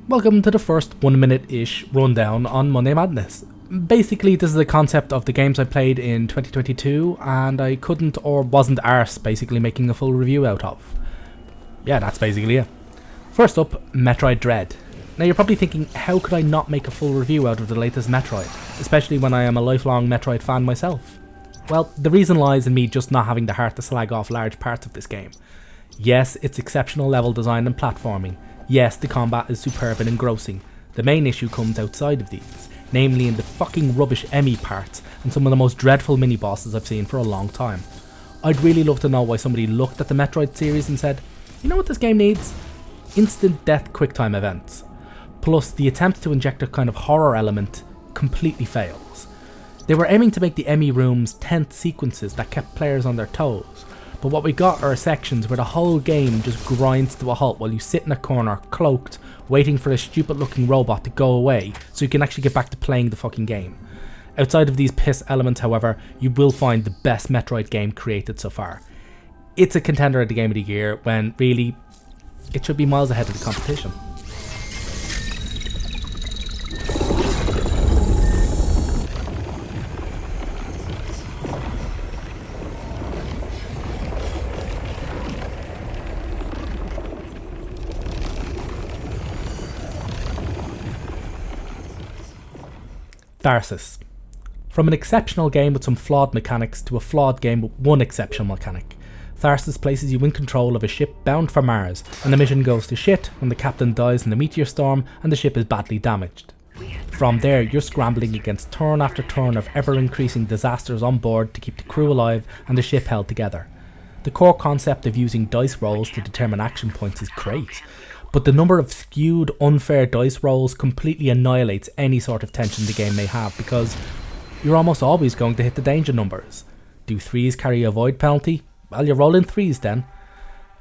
Welcome to the first 1 minute-ish rundown on Monday Madness. Basically, this is the concept of the games I played in 2022 and I couldn't or wasn't arsed basically making a full review out of. Yeah, that's basically it. First up, Metroid Dread. Now you're probably thinking, how could I not make a full review out of the latest Metroid, especially when I am a lifelong Metroid fan myself? Well, the reason lies in me just not having the heart to slag off large parts of this game. Yes, it's exceptional level design and platforming. Yes, the combat is superb and engrossing. The main issue comes outside of these, namely in the fucking rubbish Emmy parts and some of the most dreadful mini-bosses I've seen for a long time. I'd really love to know why somebody looked at the Metroid series and said, you know what this game needs? Instant death quicktime events. Plus, the attempt to inject a kind of horror element completely fails. They were aiming to make the Emmy rooms tense sequences that kept players on their toes, but what we got are sections where the whole game just grinds to a halt while you sit in a corner, cloaked, waiting for a stupid looking robot to go away so you can actually get back to playing the fucking game. Outside of these piss elements, however, you will find the best Metroid game created so far. It's a contender at the Game of the Year when, really, it should be miles ahead of the competition. Tharsis. From an exceptional game with some flawed mechanics to a flawed game with one exceptional mechanic, Tharsis places you in control of a ship bound for Mars, and the mission goes to shit when the captain dies in a meteor storm and the ship is badly damaged. From there, you're scrambling against turn after turn of ever-increasing disasters on board to keep the crew alive and the ship held together. The core concept of using dice rolls to determine action points is great, but the number of skewed, unfair dice rolls completely annihilates any sort of tension the game may have because you're almost always going to hit the danger numbers. Do 3s carry a void penalty? Well, you're rolling 3s then.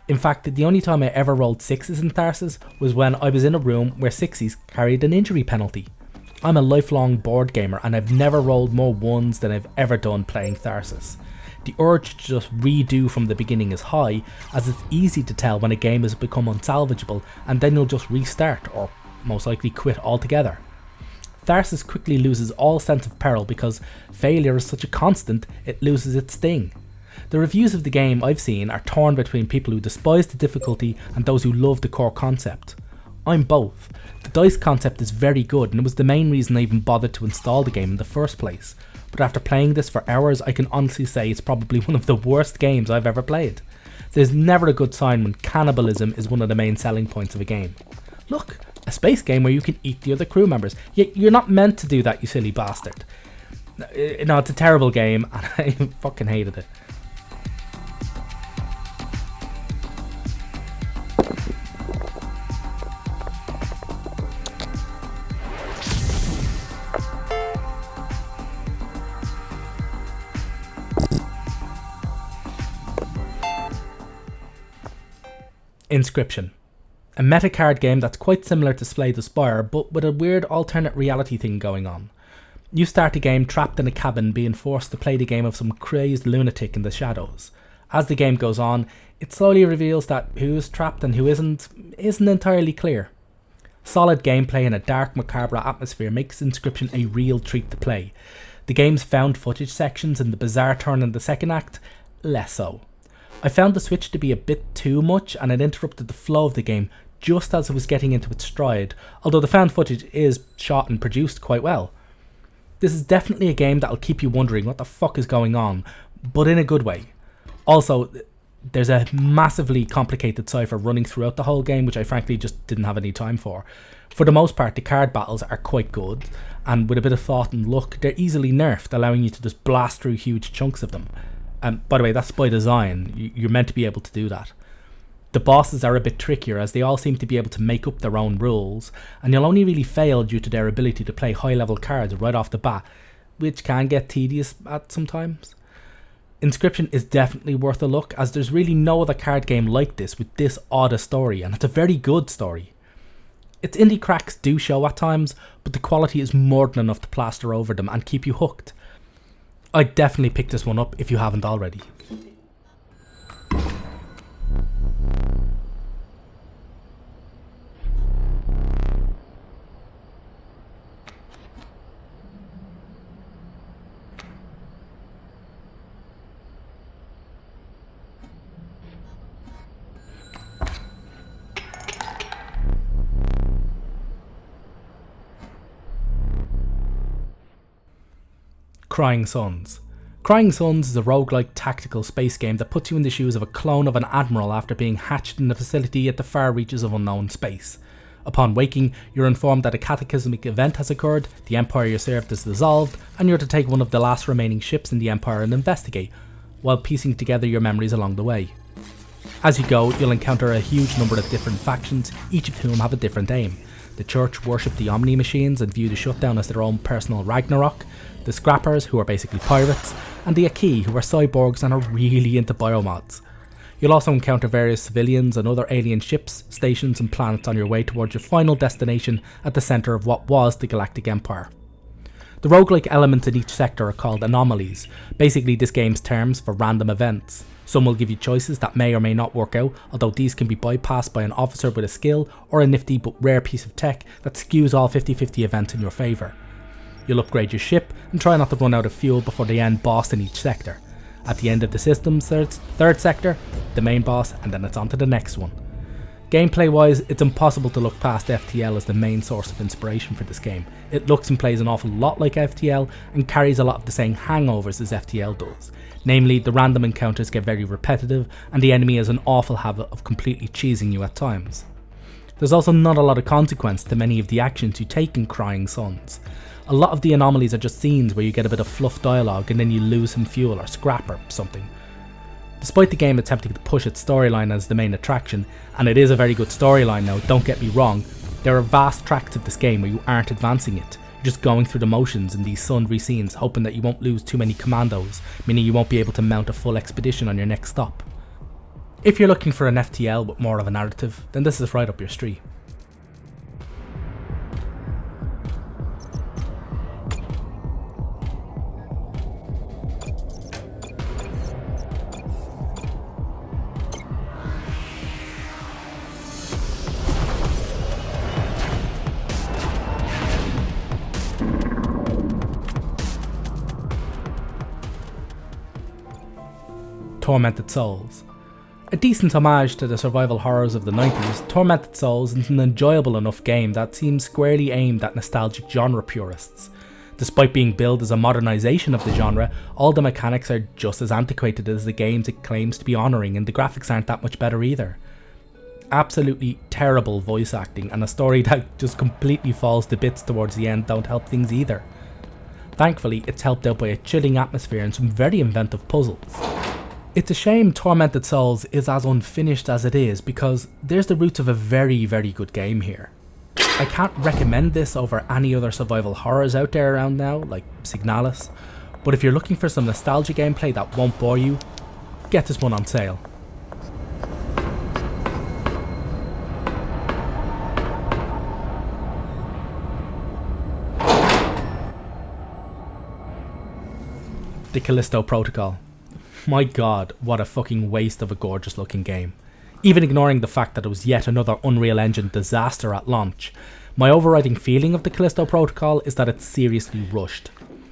In fact, the only time I ever rolled 6s in Tharsis was when I was in a room where 6s carried an injury penalty. I'm a lifelong board gamer and I've never rolled more 1s than I've ever done playing Tharsis. The urge to just redo from the beginning is high, as it's easy to tell when a game has become unsalvageable and then you'll just restart or most likely quit altogether. Tharsis quickly loses all sense of peril because failure is such a constant it loses its sting. The reviews of the game I've seen are torn between people who despise the difficulty and those who love the core concept. I'm both. The dice concept is very good and it was the main reason I even bothered to install the game in the first place. But after playing this for hours, I can honestly say it's probably one of the worst games I've ever played. There's never a good sign when cannibalism is one of the main selling points of a game. Look, a space game where you can eat the other crew members. You're not meant to do that, you silly bastard. No, it's a terrible game and I fucking hated it. Inscryption. A meta card game that's quite similar to Slay the Spire, but with a weird alternate reality thing going on. You start a game trapped in a cabin being forced to play the game of some crazed lunatic in the shadows. As the game goes on, it slowly reveals that who is trapped and who isn't entirely clear. Solid gameplay in a dark, macabre atmosphere makes Inscryption a real treat to play. The game's found footage sections and the bizarre turn in the second act, less so. I found the switch to be a bit too much and it interrupted the flow of the game just as it was getting into its stride, although the found footage is shot and produced quite well. This is definitely a game that'll keep you wondering what the fuck is going on, but in a good way. Also, there's a massively complicated cipher running throughout the whole game, which I frankly just didn't have any time for. For the most part, the card battles are quite good, and with a bit of thought and luck, they're easily nerfed, allowing you to just blast through huge chunks of them. By the way, that's by design. You're meant to be able to do that. The bosses are a bit trickier as they all seem to be able to make up their own rules, and you'll only really fail due to their ability to play high level cards right off the bat, which can get tedious at sometimes. Inscryption is definitely worth a look as there's really no other card game like this with this odd a story, and it's a very good story. Its indie cracks do show at times, but the quality is more than enough to plaster over them and keep you hooked. I'd definitely pick this one up if you haven't already. Crying Suns. Crying Suns is a roguelike tactical space game that puts you in the shoes of a clone of an admiral after being hatched in a facility at the far reaches of unknown space. Upon waking, you're informed that a cataclysmic event has occurred, the empire you served is dissolved, and you're to take one of the last remaining ships in the empire and investigate, while piecing together your memories along the way. As you go, you'll encounter a huge number of different factions, each of whom have a different aim. The Church worship the Omni Machines and view the shutdown as their own personal Ragnarok, the Scrappers, who are basically pirates, and the Aki, who are cyborgs and are really into biomods. You'll also encounter various civilians and other alien ships, stations and planets on your way towards your final destination at the centre of what was the Galactic Empire. The roguelike elements in each sector are called anomalies, basically this game's terms for random events. Some will give you choices that may or may not work out, although these can be bypassed by an officer with a skill or a nifty but rare piece of tech that skews all 50-50 events in your favour. You'll upgrade your ship and try not to run out of fuel before the end boss in each sector. At the end of the system's third sector, the main boss, and then it's on to the next one. Gameplay wise, it's impossible to look past FTL as the main source of inspiration for this game. It looks and plays an awful lot like FTL and carries a lot of the same hangovers as FTL does. Namely, the random encounters get very repetitive and the enemy has an awful habit of completely cheesing you at times. There's also not a lot of consequence to many of the actions you take in Crying Suns. A lot of the anomalies are just scenes where you get a bit of fluff dialogue and then you lose some fuel or scrap or something. Despite the game attempting to push its storyline as the main attraction, and it is a very good storyline now, don't get me wrong, there are vast tracts of this game where you aren't advancing it. You're just going through the motions in these sundry scenes, hoping that you won't lose too many commandos, meaning you won't be able to mount a full expedition on your next stop. If you're looking for an FTL with more of a narrative, then this is right up your street. Tormented Souls. A decent homage to the survival horrors of the 90s, Tormented Souls is an enjoyable enough game that seems squarely aimed at nostalgic genre purists. Despite being billed as a modernisation of the genre, all the mechanics are just as antiquated as the games it claims to be honouring, and the graphics aren't that much better either. Absolutely terrible voice acting and a story that just completely falls to bits towards the end don't help things either. Thankfully, it's helped out by a chilling atmosphere and some very inventive puzzles. It's a shame Tormented Souls is as unfinished as it is, because there's the roots of a very, very good game here. I can't recommend this over any other survival horrors out there around now, like Signalis, but if you're looking for some nostalgia gameplay that won't bore you, get this one on sale. The Callisto Protocol. My god, what a fucking waste of a gorgeous looking game. Even ignoring the fact that it was yet another Unreal Engine disaster at launch, my overriding feeling of the Callisto Protocol is that it's seriously rushed.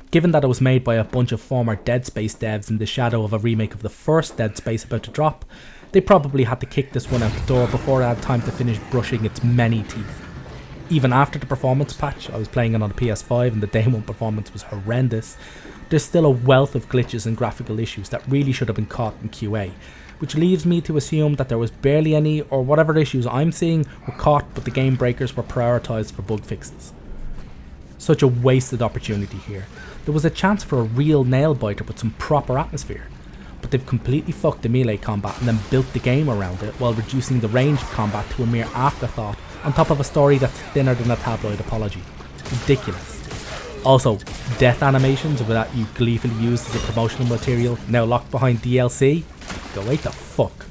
Given that it was made by a bunch of former Dead Space devs in the shadow of a remake of the first Dead Space about to drop, they probably had to kick this one out the door before it had time to finish brushing its many teeth. Even after the performance patch, I was playing it on the PS5 and the day one performance was horrendous, there's still a wealth of glitches and graphical issues that really should have been caught in QA, which leaves me to assume that there was barely any, or whatever issues I'm seeing were caught but the game breakers were prioritised for bug fixes. Such a wasted opportunity here. There was a chance for a real nail biter with some proper atmosphere, but they've completely fucked the melee combat and then built the game around it while reducing the ranged combat to a mere afterthought on top of a story that's thinner than a tabloid apology. Ridiculous. Also, death animations that you gleefully used as a promotional material now locked behind DLC? Go wait the fuck.